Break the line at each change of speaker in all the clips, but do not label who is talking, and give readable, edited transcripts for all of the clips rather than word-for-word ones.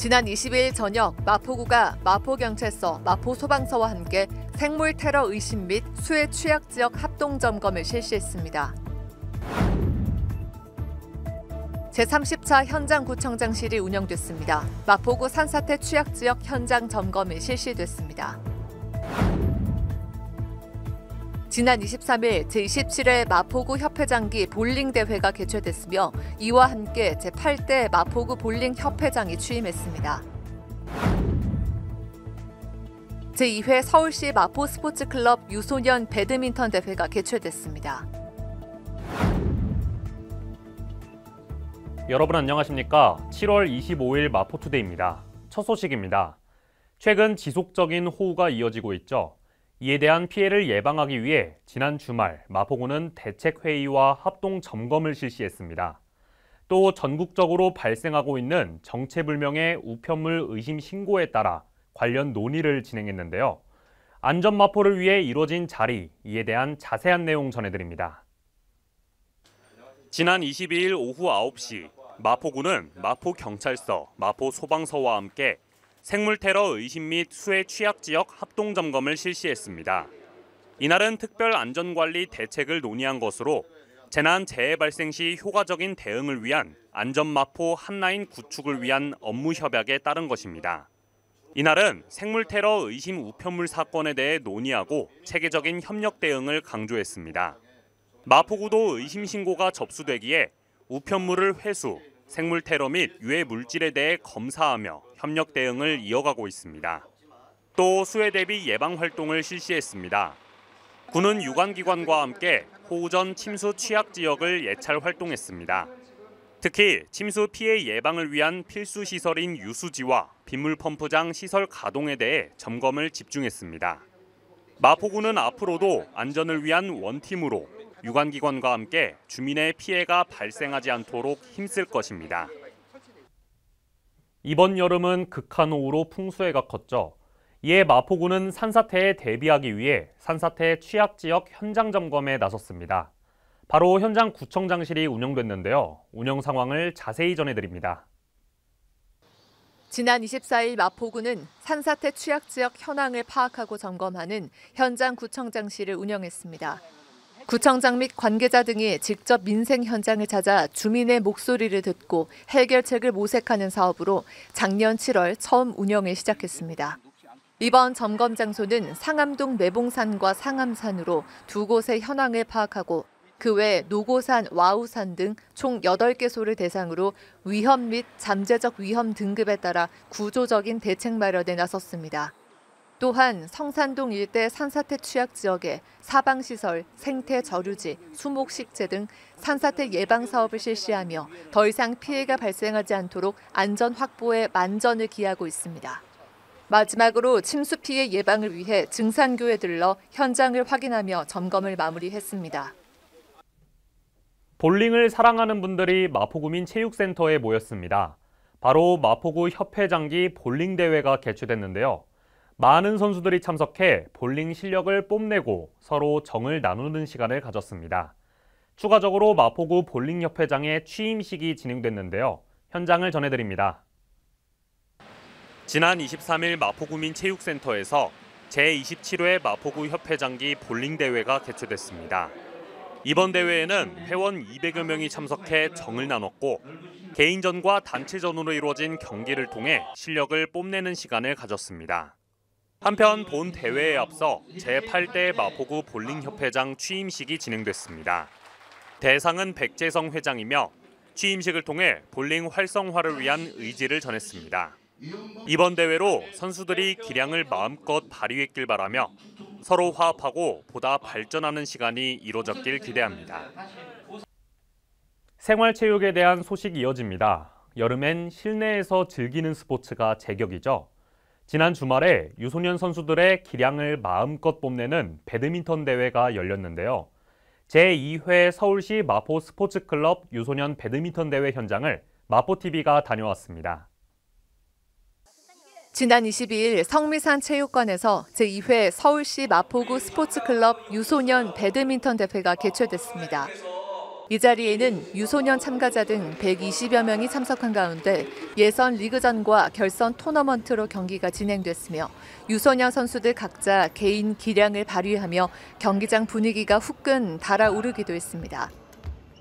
지난 22일 저녁 마포구가 마포경찰서, 마포소방서와 함께 생물 테러 의심 및 수해 취약 지역 합동 점검을 실시했습니다. 제30차 현장구청장실이 운영됐습니다. 마포구 산사태 취약 지역 현장 점검이 실시됐습니다. 지난 23일 제27회 마포구 협회장기 볼링 대회가 개최됐으며 이와 함께 제8대 마포구 볼링 협회장이 취임했습니다. 제2회 서울시 마포 스포츠클럽 유소년 배드민턴 대회가 개최됐습니다.
여러분 안녕하십니까? 7월 25일 마포투데이입니다. 첫 소식입니다. 최근 지속적인 호우가 이어지고 있죠. 이에 대한 피해를 예방하기 위해 지난 주말 마포구는 대책회의와 합동 점검을 실시했습니다. 또 전국적으로 발생하고 있는 정체불명의 우편물 의심 신고에 따라 관련 논의를 진행했는데요. 안전마포를 위해 이뤄진 자리, 이에 대한 자세한 내용 전해드립니다. 지난 22일 오후 9시 마포구는 마포경찰서, 마포소방서와 함께 생물테러 의심 및 수해 취약 지역 합동 점검을 실시했습니다. 이날은 특별 안전관리 대책을 논의한 것으로 재난 재해 발생 시 효과적인 대응을 위한 안전마포 한라인 구축을 위한 업무 협약에 따른 것입니다. 이날은 생물테러 의심 우편물 사건에 대해 논의하고 체계적인 협력 대응을 강조했습니다. 마포구도 의심 신고가 접수되기에 우편물을 회수, 생물 테러 및 유해 물질에 대해 검사하며 협력 대응을 이어가고 있습니다. 또 수해 대비 예방 활동을 실시했습니다. 군은 유관기관과 함께 호우 전 침수 취약 지역을 예찰 활동했습니다. 특히 침수 피해 예방을 위한 필수 시설인 유수지와 빗물 펌프장 시설 가동에 대해 점검을 집중했습니다. 마포구는 앞으로도 안전을 위한 원팀으로 유관기관과 함께 주민의 피해가 발생하지 않도록 힘쓸 것입니다. 이번 여름은 극한호우로 풍수해가 컸죠. 이에 마포구는 산사태에 대비하기 위해 산사태 취약 지역 현장 점검에 나섰습니다. 바로 현장 구청장실이 운영됐는데요. 운영 상황을 자세히 전해드립니다.
지난 24일 마포구는 산사태 취약 지역 현황을 파악하고 점검하는 현장 구청장실을 운영했습니다. 구청장 및 관계자 등이 직접 민생 현장을 찾아 주민의 목소리를 듣고 해결책을 모색하는 사업으로 작년 7월 처음 운영을 시작했습니다. 이번 점검 장소는 상암동 매봉산과 상암산으로 두 곳의 현황을 파악하고 그 외 노고산, 와우산 등 총 8개소를 대상으로 위험 및 잠재적 위험 등급에 따라 구조적인 대책 마련에 나섰습니다. 또한 성산동 일대 산사태 취약 지역에 사방시설, 생태 저류지, 수목식재 등 산사태 예방 사업을 실시하며 더 이상 피해가 발생하지 않도록 안전 확보에 만전을 기하고 있습니다. 마지막으로 침수 피해 예방을 위해 증산교에 들러 현장을 확인하며 점검을 마무리했습니다.
볼링을 사랑하는 분들이 마포구민 체육센터에 모였습니다. 바로 마포구 협회장기 볼링 대회가 개최됐는데요. 많은 선수들이 참석해 볼링 실력을 뽐내고 서로 정을 나누는 시간을 가졌습니다. 추가적으로 마포구 볼링협회장의 취임식이 진행됐는데요. 현장을 전해드립니다. 지난 23일 마포구민 체육센터에서 제27회 마포구 협회장기 볼링 대회가 개최됐습니다. 이번 대회에는 회원 200여 명이 참석해 정을 나눴고 개인전과 단체전으로 이루어진 경기를 통해 실력을 뽐내는 시간을 가졌습니다. 한편 본 대회에 앞서 제8대 마포구 볼링협회장 취임식이 진행됐습니다. 대상은 백재성 회장이며 취임식을 통해 볼링 활성화를 위한 의지를 전했습니다. 이번 대회로 선수들이 기량을 마음껏 발휘했길 바라며 서로 화합하고 보다 발전하는 시간이 이루어졌길 기대합니다. 생활체육에 대한 소식이 이어집니다. 여름엔 실내에서 즐기는 스포츠가 제격이죠. 지난 주말에 유소년 선수들의 기량을 마음껏 뽐내는 배드민턴 대회가 열렸는데요. 제2회 서울시 마포 스포츠클럽 유소년 배드민턴 대회 현장을 마포TV가 다녀왔습니다.
지난 22일 성미산 체육관에서 제2회 서울시 마포구 스포츠클럽 유소년 배드민턴 대회가 개최됐습니다. 이 자리에는 유소년 참가자 등 120여 명이 참석한 가운데 예선 리그전과 결선 토너먼트로 경기가 진행됐으며 유소년 선수들 각자 개인 기량을 발휘하며 경기장 분위기가 후끈 달아오르기도 했습니다.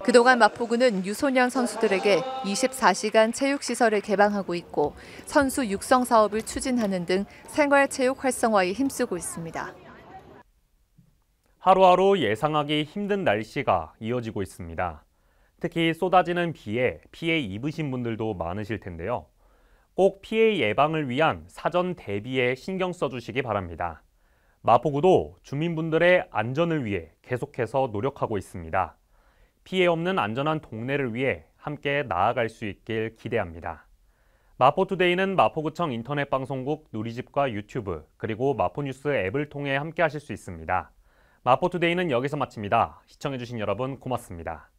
그동안 마포구는 유소년 선수들에게 24시간 체육시설을 개방하고 있고 선수 육성 사업을 추진하는 등 생활체육 활성화에 힘쓰고 있습니다.
하루하루 예상하기 힘든 날씨가 이어지고 있습니다. 특히 쏟아지는 비에 피해 입으신 분들도 많으실 텐데요. 꼭 피해 예방을 위한 사전 대비에 신경 써주시기 바랍니다. 마포구도 주민분들의 안전을 위해 계속해서 노력하고 있습니다. 피해 없는 안전한 동네를 위해 함께 나아갈 수 있길 기대합니다. 마포투데이는 마포구청 인터넷 방송국 누리집과 유튜브 그리고 마포뉴스 앱을 통해 함께 하실 수 있습니다. 마포투데이는 여기서 마칩니다. 시청해주신 여러분 고맙습니다.